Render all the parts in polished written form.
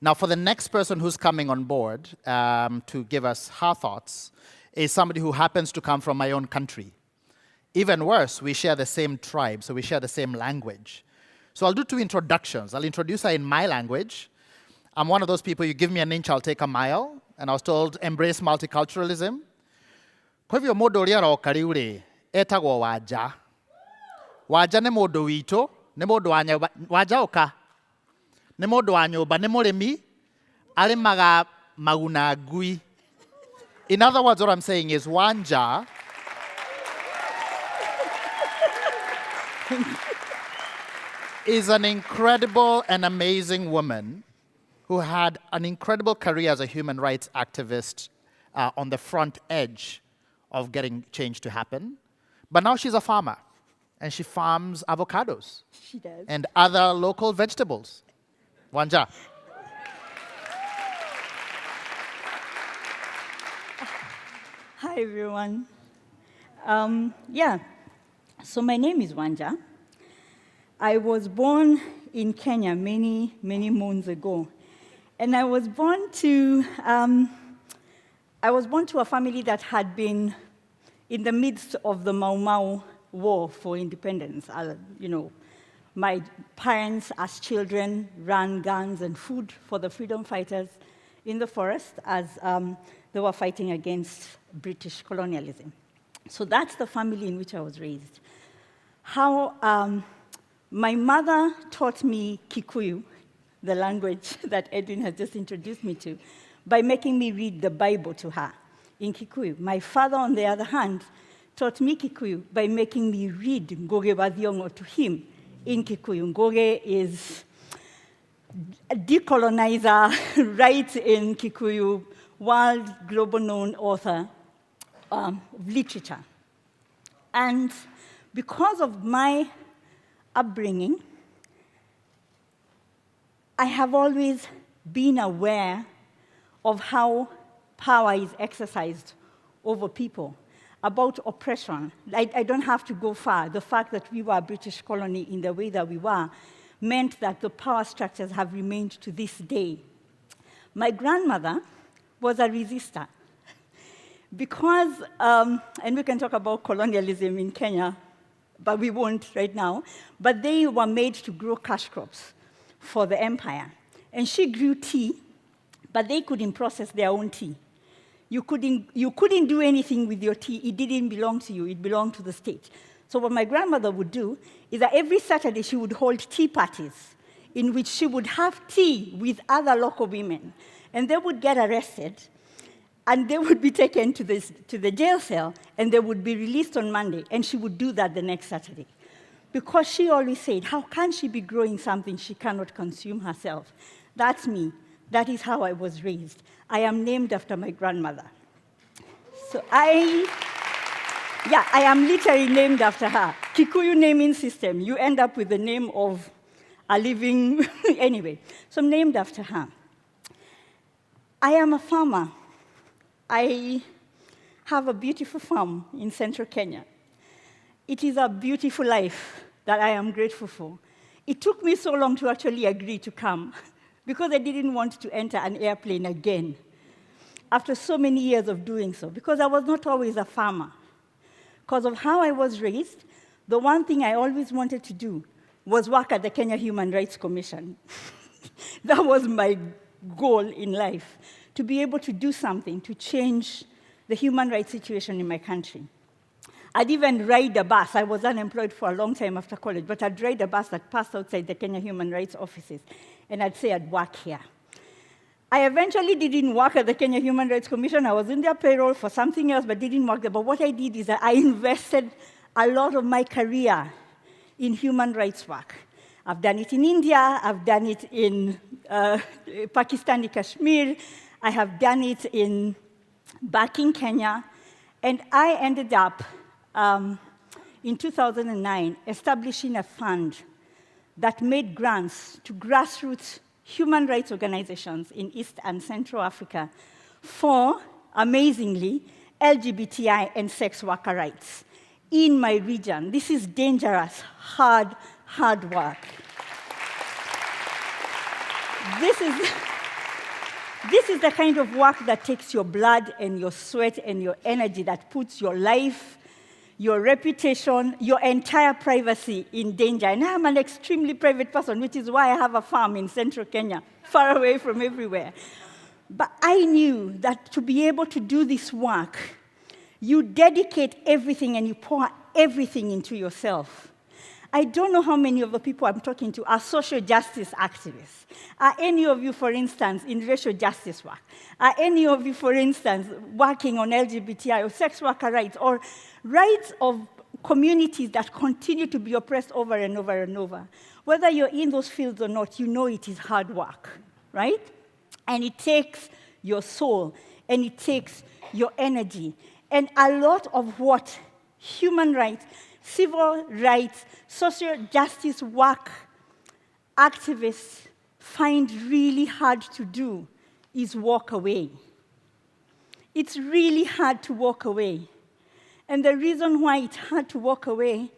Now, for the next person who's coming on board to give us her thoughts is somebody who happens to come from my own country. Even worse, we share the same tribe, so we share the same language. So I'll do 2 introductions. I'll introduce her in my language. I'm one of those people, you give me an inch, I'll take a mile. And I was told, embrace multiculturalism. Kwa hivyo mũndũ ũrĩa aroka rĩu rĩ, etagwo Wanja. Wanja nĩ mũndũ witũ, nĩ mũndũ wa nyũmba. Wanja ũka. Nĩ mũndũ wa nyũmba, nĩ mũrĩmi, arĩmaga maguna ngui. In other words, what I'm saying is Wanja is an incredible and amazing woman who had an incredible career as a human rights activist on the front edge of getting change to happen. But now she's a farmer, and she farms avocados. She does. And other local vegetables. Wanja. Hi, everyone. So my name is Wanja. I was born in Kenya many, many moons ago. And I was born to a family that had been in the midst of the Mau Mau War for independence. My parents, as children, ran guns and food for the freedom fighters in the forest as they were fighting against British colonialism. So that's the family in which I was raised. How my mother taught me Kikuyu, the language that Edwin has just introduced me to, by making me read the Bible to her in Kikuyu. My father, on the other hand, taught me Kikuyu by making me read Ngoge Badiongo to him in Kikuyu. Ngoge is a decolonizer, writes in Kikuyu, world global known author of literature. And because of my upbringing, I have always been aware of how power is exercised over people, about oppression. I don't have to go far. The fact that we were a British colony in the way that we were meant that the power structures have remained to this day. My grandmother was a resistor because, and we can talk about colonialism in Kenya, but we won't right now, but they were made to grow cash crops for the empire. And she grew tea, but they couldn't process their own tea. You couldn't do anything with your tea. It didn't belong to you. It belonged to the state. So what my grandmother would do is that every Saturday she would hold tea parties in which she would have tea with other local women. And they would get arrested, and they would be taken to the jail cell, and they would be released on Monday, and she would do that the next Saturday. Because she always said, how can she be growing something she cannot consume herself? That's me. That is how I was raised. I am named after my grandmother. So I am literally named after her. Kikuyu naming system, you end up with the name of a living, anyway. So I'm named after her. I am a farmer. I have a beautiful farm in central Kenya. It is a beautiful life that I am grateful for. It took me so long to actually agree to come because I didn't want to enter an airplane again after so many years of doing so, because I was not always a farmer. Because of how I was raised, the one thing I always wanted to do was work at the Kenya Human Rights Commission. That was my goal in life, to be able to do something to change the human rights situation in my country. I'd even ride a bus. I was unemployed for a long time after college, but I'd ride a bus that passed outside the Kenya Human Rights offices, and I'd say I'd work here. I eventually didn't work at the Kenya Human Rights Commission. I was in their payroll for something else, but didn't work there. But what I did is that I invested a lot of my career in human rights work. I've done it in India. I've done it in Pakistani Kashmir. I have done it back in Kenya. And I ended up, in 2009, establishing a fund that made grants to grassroots human rights organizations in East and Central Africa for, amazingly, LGBTI and sex worker rights in my region. This is dangerous, hard work. This is the kind of work that takes your blood and your sweat and your energy, that puts your life, your reputation, your entire privacy in danger. And I'm an extremely private person, which is why I have a farm in central Kenya, far away from everywhere. But I knew that to be able to do this work, you dedicate everything and you pour everything into yourself. I don't know how many of the people I'm talking to are social justice activists. Are any of you, for instance, in racial justice work? Are any of you, for instance, working on LGBTI or sex worker rights or rights of communities that continue to be oppressed over and over and over? Whether you're in those fields or not, you know it is hard work, right? And it takes your soul, and it takes your energy. And a lot of what human rights, civil rights, social justice work activists find really hard to do is walk away. It's really hard to walk away. And the reason why it's hard to walk away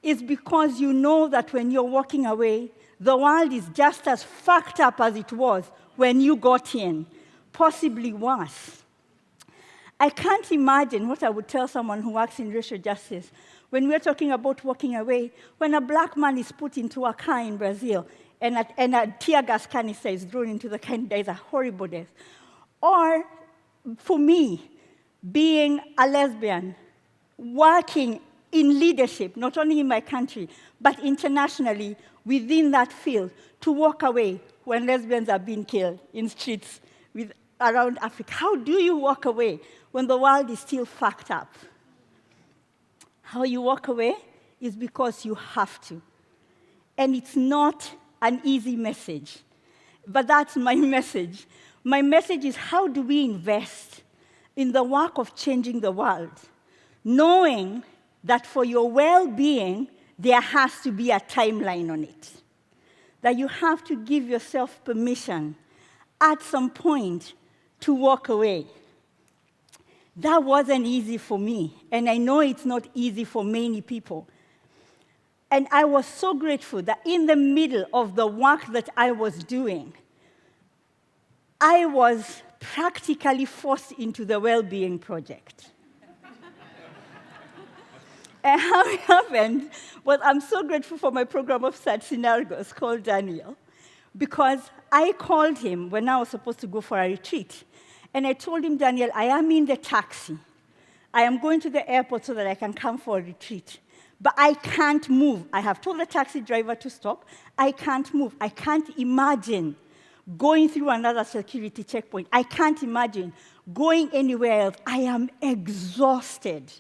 is because you know that when you're walking away, the world is just as fucked up as it was when you got in, possibly worse. I can't imagine what I would tell someone who works in racial justice when we're talking about walking away, when a black man is put into a car in Brazil and a tear gas canister is thrown into the car and dies a horrible death. Or, for me, being a lesbian, working in leadership, not only in my country, but internationally within that field, to walk away when lesbians are being killed in streets around Africa. How do you walk away when the world is still fucked up? How you walk away is because you have to. And it's not an easy message, but that's my message. My message is, how do we invest in the work of changing the world, knowing that for your well-being, there has to be a timeline on it, that you have to give yourself permission at some point to walk away. That wasn't easy for me, and I know it's not easy for many people. And I was so grateful that in the middle of the work that I was doing, I was practically forced into the well-being project. And how it happened was, I'm so grateful for my program officer at Sinargos called Daniel, because I called him when I was supposed to go for a retreat. And I told him, Daniel, I am in the taxi. I am going to the airport so that I can come for a retreat. But I can't move. I have told the taxi driver to stop. I can't move. I can't imagine going through another security checkpoint. I can't imagine going anywhere else. I am exhausted.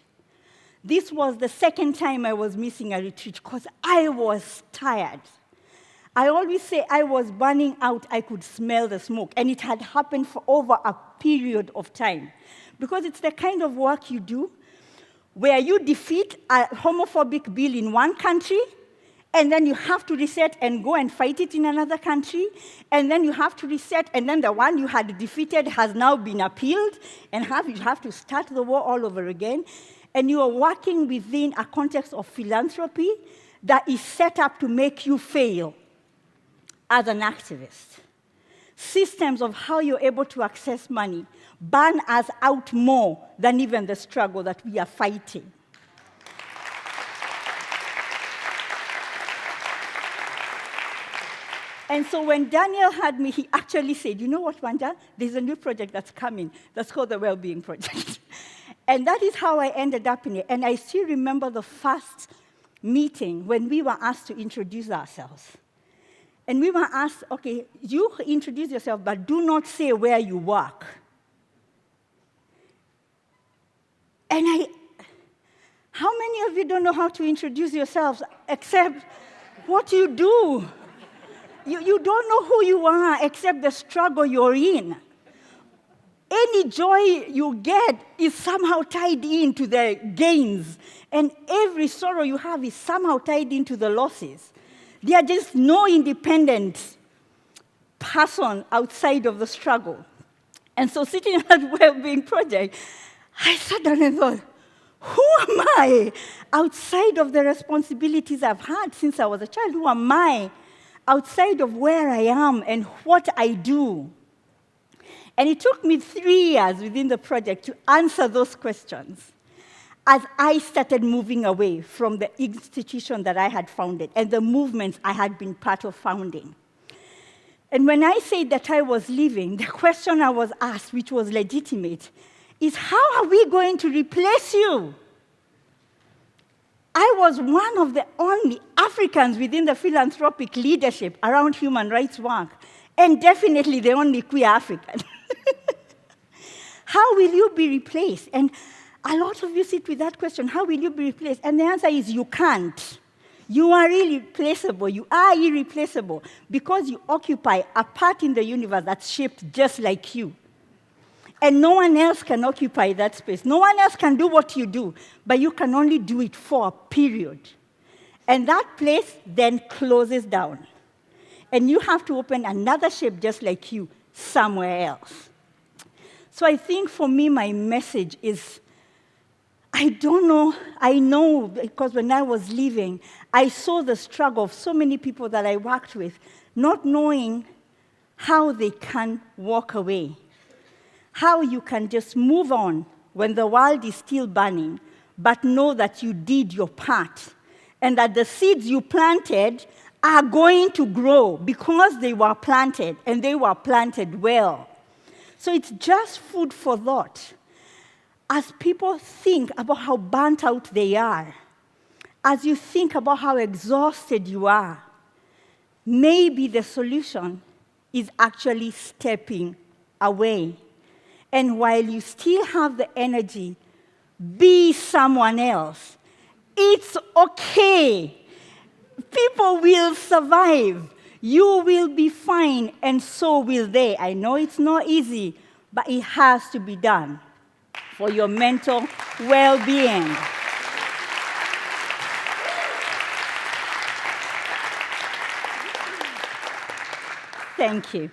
This was the second time I was missing a retreat because I was tired. I always say I was burning out. I could smell the smoke. And it had happened for over a period of time. Because it's the kind of work you do where you defeat a homophobic bill in one country, and then you have to reset and go and fight it in another country, and then you have to reset, and then the one you had defeated has now been appealed, and you have to start the war all over again. And you are working within a context of philanthropy that is set up to make you fail as an activist. Systems of how you're able to access money burn us out more than even the struggle that we are fighting. And so when Daniel had me, he actually said, you know what, Wanja? There's a new project that's coming that's called the Wellbeing Project. And that is how I ended up in it. And I still remember the first meeting when we were asked to introduce ourselves. And we were asked, okay, you introduce yourself, but do not say where you work. And how many of you don't know how to introduce yourselves except what you do? You don't know who you are except the struggle you're in. Any joy you get is somehow tied into the gains, and every sorrow you have is somehow tied into the losses. There are just no independent person outside of the struggle. And so sitting at that Wellbeing Project, I sat down and thought, who am I outside of the responsibilities I've had since I was a child? Who am I outside of where I am and what I do? And it took me 3 years within the project to answer those questions as I started moving away from the institution that I had founded and the movements I had been part of founding. And when I said that I was leaving, the question I was asked, which was legitimate, is how are we going to replace you? I was one of the only Africans within the philanthropic leadership around human rights work, and definitely the only queer African. How will you be replaced? And a lot of you sit with that question, how will you be replaced? And the answer is you can't. You are irreplaceable. You are irreplaceable because you occupy a part in the universe that's shaped just like you. And no one else can occupy that space. No one else can do what you do, but you can only do it for a period. And that place then closes down. And you have to open another shape just like you somewhere else. So I think for me, my message is, I don't know, I know because when I was leaving, I saw the struggle of so many people that I worked with, not knowing how they can walk away, how you can just move on when the world is still burning, but know that you did your part, and that the seeds you planted are going to grow because they were planted, and they were planted well. So it's just food for thought. As people think about how burnt out they are, as you think about how exhausted you are, maybe the solution is actually stepping away. And while you still have the energy, be someone else. It's okay. People will survive. You will be fine, and so will they. I know it's not easy, but it has to be done for your mental well-being. Thank you.